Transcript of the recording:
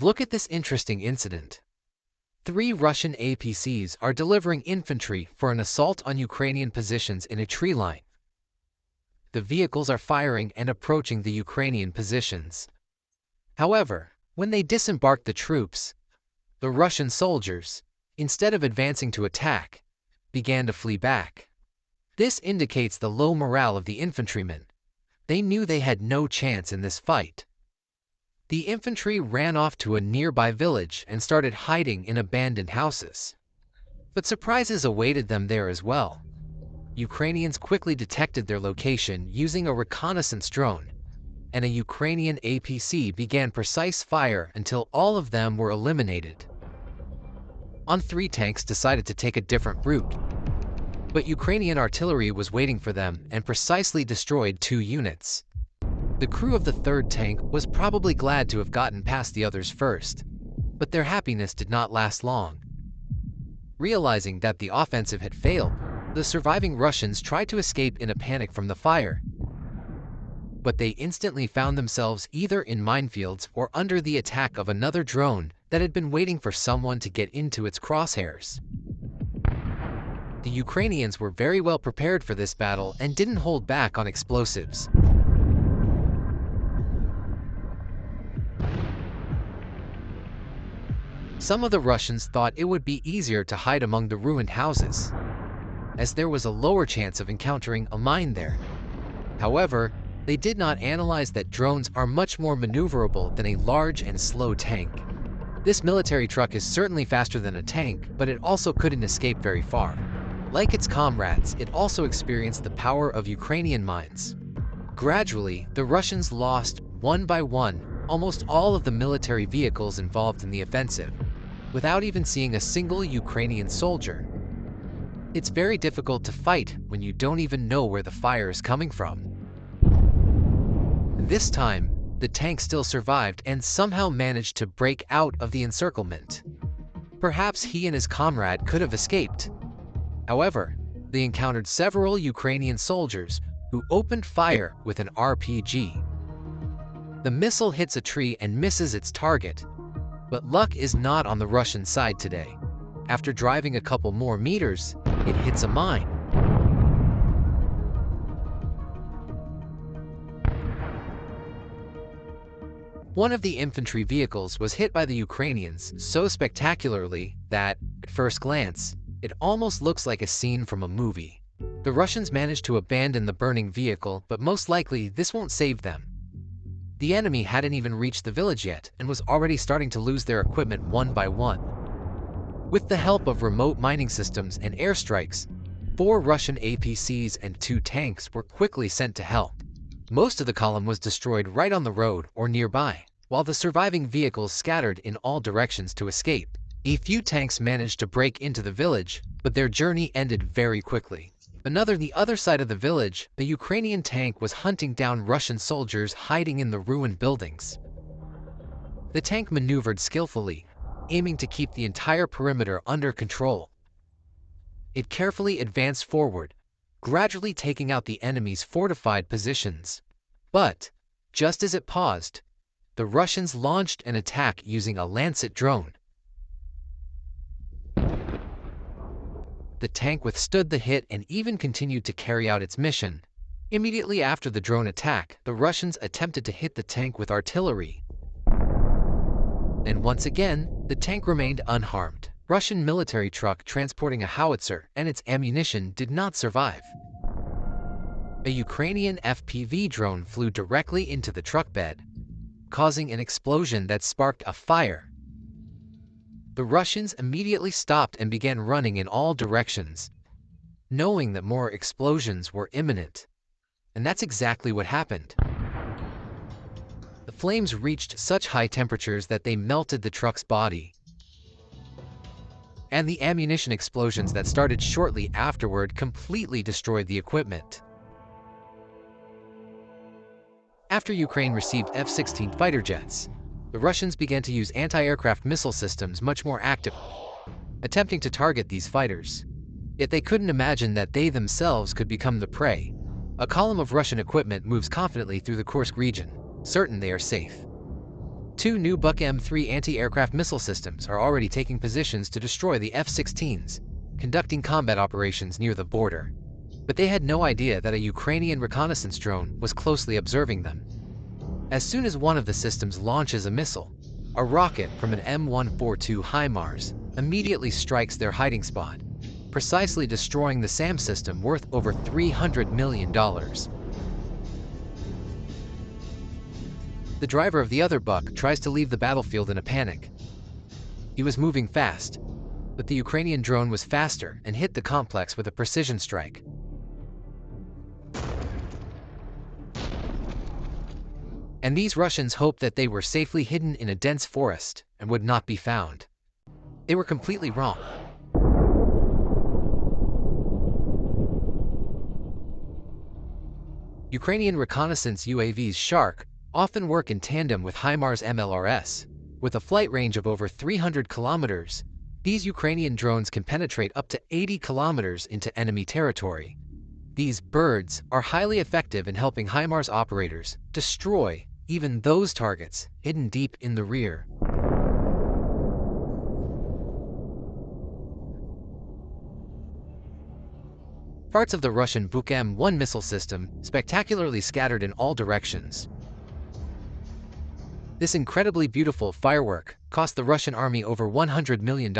Look at this interesting incident. Three Russian APCs are delivering infantry for an assault on Ukrainian positions in a tree line. The vehicles are firing and approaching the Ukrainian positions. However, when they disembark the troops, the Russian soldiers, instead of advancing to attack, began to flee back. This indicates the low morale of the infantrymen. They knew they had no chance in this fight. The infantry ran off to a nearby village and started hiding in abandoned houses. But surprises awaited them there as well. Ukrainians quickly detected their location using a reconnaissance drone, and a Ukrainian APC began precise fire until all of them were eliminated. On-3 tanks decided to take a different route, but Ukrainian artillery was waiting for them and precisely destroyed 2 units. The crew of the 3rd tank was probably glad to have gotten past the others first, but their happiness did not last long. Realizing that the offensive had failed, the surviving Russians tried to escape in a panic from the fire, but they instantly found themselves either in minefields or under the attack of another drone that had been waiting for someone to get into its crosshairs. The Ukrainians were very well prepared for this battle and didn't hold back on explosives. Some of the Russians thought it would be easier to hide among the ruined houses, as there was a lower chance of encountering a mine there. However, they did not analyze that drones are much more maneuverable than a large and slow tank. This military truck is certainly faster than a tank, but it also couldn't escape very far. Like its comrades, it also experienced the power of Ukrainian mines. Gradually, the Russians lost, one by one, almost all of the military vehicles involved in the offensive, without even seeing a single Ukrainian soldier. It's very difficult to fight when you don't even know where the fire is coming from. This time, the tank still survived and somehow managed to break out of the encirclement. Perhaps he and his comrade could have escaped. However, they encountered several Ukrainian soldiers who opened fire with an RPG. The missile hits a tree and misses its target, but luck is not on the Russian side today. After driving a couple more meters, it hits a mine. One of the infantry vehicles was hit by the Ukrainians so spectacularly that, at first glance, it almost looks like a scene from a movie. The Russians managed to abandon the burning vehicle, but most likely this won't save them. The enemy hadn't even reached the village yet and was already starting to lose their equipment one by one. With the help of remote mining systems and airstrikes, 4 Russian APCs and 2 tanks were quickly sent to help. Most of the column was destroyed right on the road or nearby, while the surviving vehicles scattered in all directions to escape. A few tanks managed to break into the village, but their journey ended very quickly. The other side of the village, the Ukrainian tank was hunting down Russian soldiers hiding in the ruined buildings. The tank maneuvered skillfully, aiming to keep the entire perimeter under control. It carefully advanced forward, gradually taking out the enemy's fortified positions. But, just as it paused, the Russians launched an attack using a Lancet drone. The tank withstood the hit and even continued to carry out its mission. Immediately after the drone attack, the Russians attempted to hit the tank with artillery. And once again, the tank remained unharmed. Russian military truck transporting a howitzer and its ammunition did not survive. A Ukrainian FPV drone flew directly into the truck bed, causing an explosion that sparked a fire. The Russians immediately stopped and began running in all directions, knowing that more explosions were imminent. And that's exactly what happened. The flames reached such high temperatures that they melted the truck's body. And the ammunition explosions that started shortly afterward completely destroyed the equipment. After Ukraine received F-16 fighter jets, the Russians began to use anti-aircraft missile systems much more actively, attempting to target these fighters. Yet they couldn't imagine that they themselves could become the prey. A column of Russian equipment moves confidently through the Kursk region, certain they are safe. Two new Buk M3 anti-aircraft missile systems are already taking positions to destroy the F-16s, conducting combat operations near the border. But they had no idea that a Ukrainian reconnaissance drone was closely observing them. As soon as one of the systems launches a missile, a rocket from an M142 HIMARS immediately strikes their hiding spot, precisely destroying the SAM system worth over $300 million. The driver of the other Buk tries to leave the battlefield in a panic. He was moving fast, but the Ukrainian drone was faster and hit the complex with a precision strike. And these Russians hoped that they were safely hidden in a dense forest and would not be found. They were completely wrong. Ukrainian reconnaissance UAVs Shark often work in tandem with HIMARS MLRS. With a flight range of over 300 kilometers, these Ukrainian drones can penetrate up to 80 kilometers into enemy territory. These birds are highly effective in helping HIMARS operators destroy even those targets hidden deep in the rear. Parts of the Russian Buk M1 missile system spectacularly scattered in all directions. This incredibly beautiful firework cost the Russian army over $100 million.